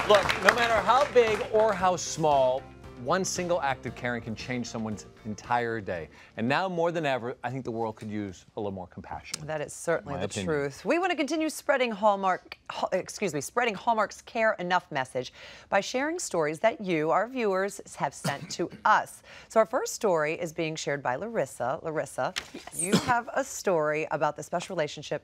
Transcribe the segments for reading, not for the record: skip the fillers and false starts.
Look, no matter how big or how small, one single act of caring can change someone's entire day. And now more than ever, I think the world could use a little more compassion. That is certainly the opinion. truth. We want to continue spreading spreading Hallmark's Care Enough message by sharing stories that you, our viewers, have sent to us. So our first story is being shared by Larissa. Larissa, yes. You have a story about the special relationship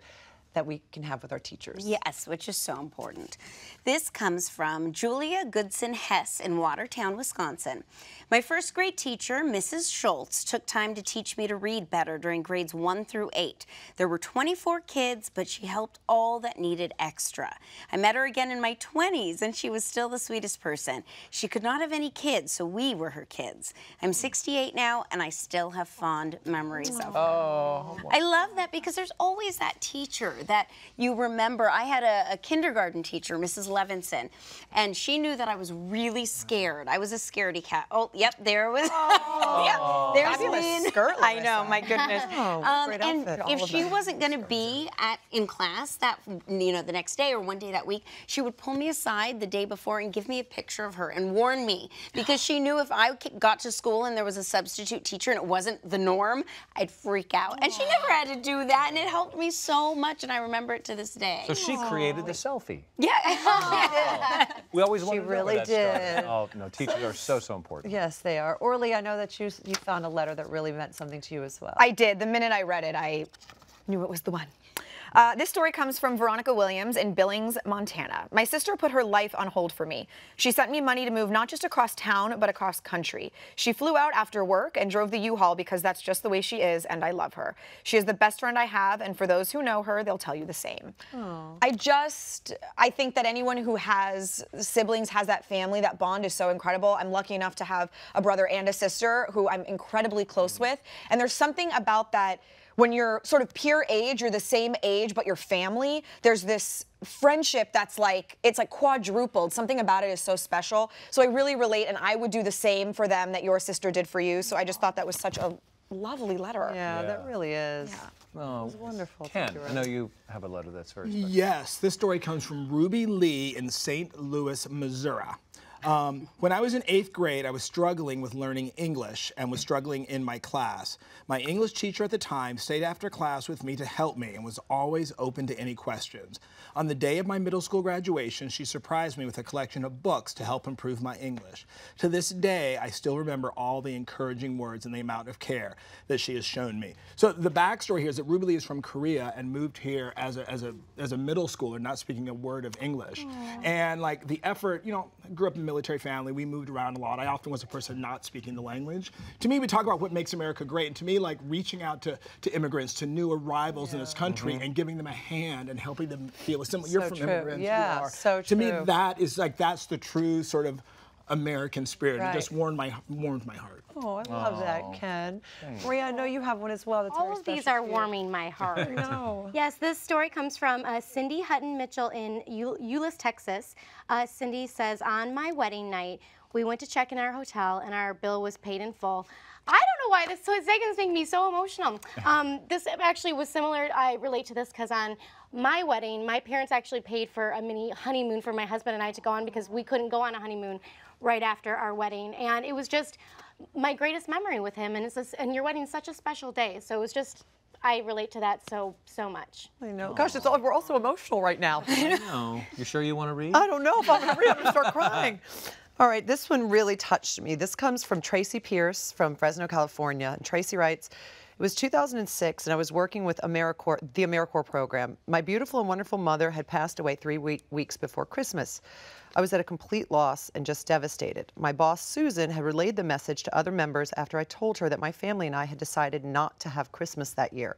that we can have with our teachers. Yes, which is so important. This comes from Julia Goodson Hess in Watertown, Wisconsin. My first grade teacher, Mrs. Schultz, took time to teach me to read better during grades 1 through 8. There were 24 kids, but she helped all that needed extra. I met her again in my 20s, and she was still the sweetest person. She could not have any kids, so we were her kids. I'm 68 now, and I still have fond memories of her. Oh. I love that because there's always that teacher that you remember. I had a kindergarten teacher, Mrs. Levinson, and she knew that I was really scared. I was a scaredy cat. Oh, yep, there was. Oh, yep, there's fabulous me. skirt, I know, my goodness. Oh, great and outfit, if she wasn't going to be in class that the next day or one day that week, she would pull me aside the day before and give me a picture of her and warn me, because she knew if I got to school and there was a substitute teacher and it wasn't the norm, I'd freak out. And she never had to do that, and it helped me so much, and I remember it to this day. So she created the selfie. Yeah. We always wanted to know really where that did. started. Oh, no, teachers are so important. Yes, they are. Orly, I know that you found a letter that really meant something to you as well. I did. The minute I read it, I knew it was the one. This story comes from Veronica Williams in Billings, Montana. My sister put her life on hold for me. She sent me money to move not just across town, but across country. She flew out after work and drove the U-Haul because that's just the way she is, and I love her. She is the best friend I have, and for those who know her, they'll tell you the same. Aww. I think that anyone who has siblings, has that family, that bond is so incredible. I'm lucky enough to have a brother and a sister who I'm incredibly close with, and there's something about that. When you're sort of peer age, you're the same age, but you're family, there's this friendship that's like, it's like quadrupled. Something about it is so special. So I really relate, and I would do the same for them that your sister did for you. So I just thought that was such a lovely letter. Yeah, that really is. Yeah. Oh, it was wonderful. Ken, I know you have a letter that's very special. Yes, this story comes from Ruby Lee in St. Louis, Missouri. When I was in 8th grade, I was struggling with learning English and was struggling in my class. My English teacher at the time stayed after class with me to help me and was always open to any questions. On the day of my middle school graduation, she surprised me with a collection of books to help improve my English. To this day, I still remember all the encouraging words and the amount of care that she has shown me. So the backstory here is that Ruby Lee is from Korea and moved here as a middle schooler, not speaking a word of English. Aww. And like the effort, you know, I grew up in a military family, we moved around a lot. I often was a person not speaking the language. To me, we talk about what makes America great, and to me, like reaching out to immigrants, to new arrivals in this country, and giving them a hand and helping them feel a similar. You're from immigrants, you are. So to true. me, that is like, that's the true sort of American spirit. Right. It just warmed my heart. Oh, I love that, Ken. Maria, I know you have one as well. That's all very of these special are to you. warming my heart. No. Yes, this story comes from Cindy Hutton Mitchell in Euless, Texas. Cindy says, on my wedding night, we went to check in our hotel and our bill was paid in full. I don't know why this is making me so emotional. This actually was similar. I relate to this because on my wedding, my parents actually paid for a mini honeymoon for my husband and I to go on because we couldn't go on a honeymoon right after our wedding. And it was just my greatest memory with him. And your wedding's such a special day. So it was just, I relate to that so much. I know. Gosh, we're all so emotional right now. I know. You sure you want to read? I don't know if I'm going to read. I'm going to start crying. All right, this one really touched me. This comes from Tracy Pierce from Fresno, California. And Tracy writes, it was 2006, and I was working with the AmeriCorps program. My beautiful and wonderful mother had passed away 3 weeks before Christmas. I was at a complete loss and just devastated. My boss, Susan, had relayed the message to other members after I told her that my family and I had decided not to have Christmas that year.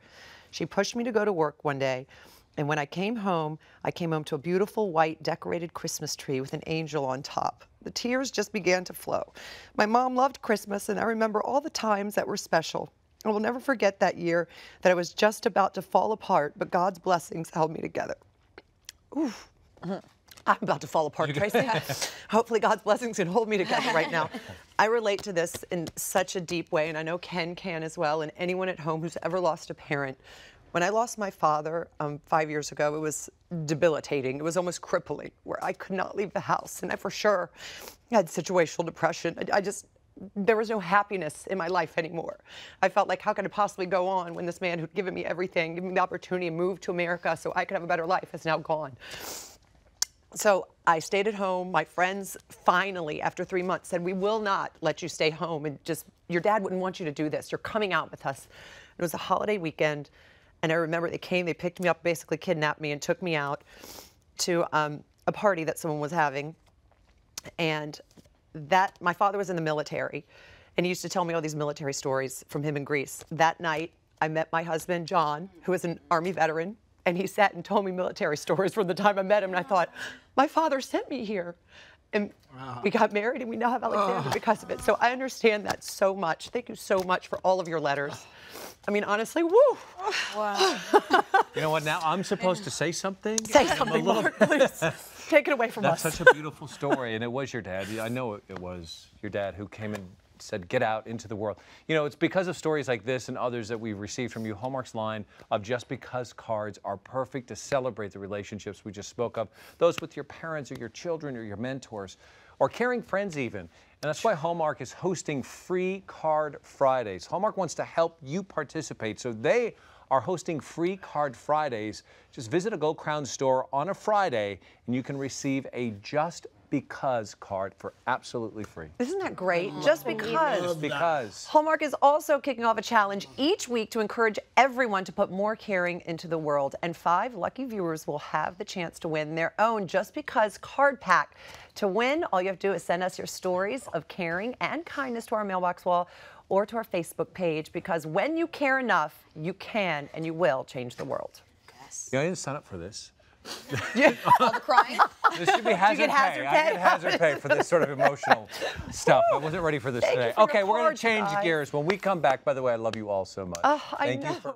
She pushed me to go to work one day, and when I came home to a beautiful white decorated Christmas tree with an angel on top. The tears just began to flow. My mom loved Christmas, and I remember all the times that were special. I will never forget that year that I was just about to fall apart, but God's blessings held me together. Oof. I'm about to fall apart, Tracy. Hopefully God's blessings can hold me together right now. I relate to this in such a deep way, and I know Ken can as well, and anyone at home who's ever lost a parent. When I lost my father 5 years ago, it was debilitating. It was almost crippling, where I could not leave the house, and I for sure had situational depression. There was no happiness in my life anymore. I felt like, how could it possibly go on when this man who'd given me everything, given me the opportunity to move to America so I could have a better life, is now gone. So I stayed at home. My friends finally, after 3 months, said, we will not let you stay home, and your dad wouldn't want you to do this. You're coming out with us. It was a holiday weekend, and I remember they came, they picked me up, basically kidnapped me, and took me out to a party that someone was having. And my father was in the military, and he used to tell me all these military stories from him in Greece. That night, I met my husband, John, who was an Army veteran, and he sat and told me military stories from the time I met him, and I thought, my father sent me here. And we got married, and we now have Alexander because of it. So I understand that so much. Thank you so much for all of your letters. I mean, honestly, woo! Wow. You know what, now I'm supposed to say something? Say something, Mark, please. Take it away from us. That's such a beautiful story, and it was your dad. I know it was your dad who came and said, get out into the world. You know, it's because of stories like this and others that we've received from you, Hallmark's line of just because cards are perfect to celebrate the relationships we just spoke of, those with your parents or your children or your mentors, or caring friends even. And that's why Hallmark is hosting Free Card Fridays. Hallmark wants to help you participate, so they are hosting Free Card Fridays. Just visit a Gold Crown store on a Friday, and you can receive a Just Because card for absolutely free. Isn't that great? Just because. Just because. Hallmark is also kicking off a challenge each week to encourage everyone to put more caring into the world. And 5 lucky viewers will have the chance to win their own Just Because card pack. To win, all you have to do is send us your stories of caring and kindness to our mailbox wall or to our Facebook page, because when you care enough, you can and you will change the world. Yes. You know, I didn't sign up for this. All the crying. This should be hazard pay. I get hazard pay for this sort of emotional stuff. I wasn't ready for this today. you for Okay, your we're going cards, to change guys. gears. When we come back, by the way, I love you all so much. Oh, I Thank you know. for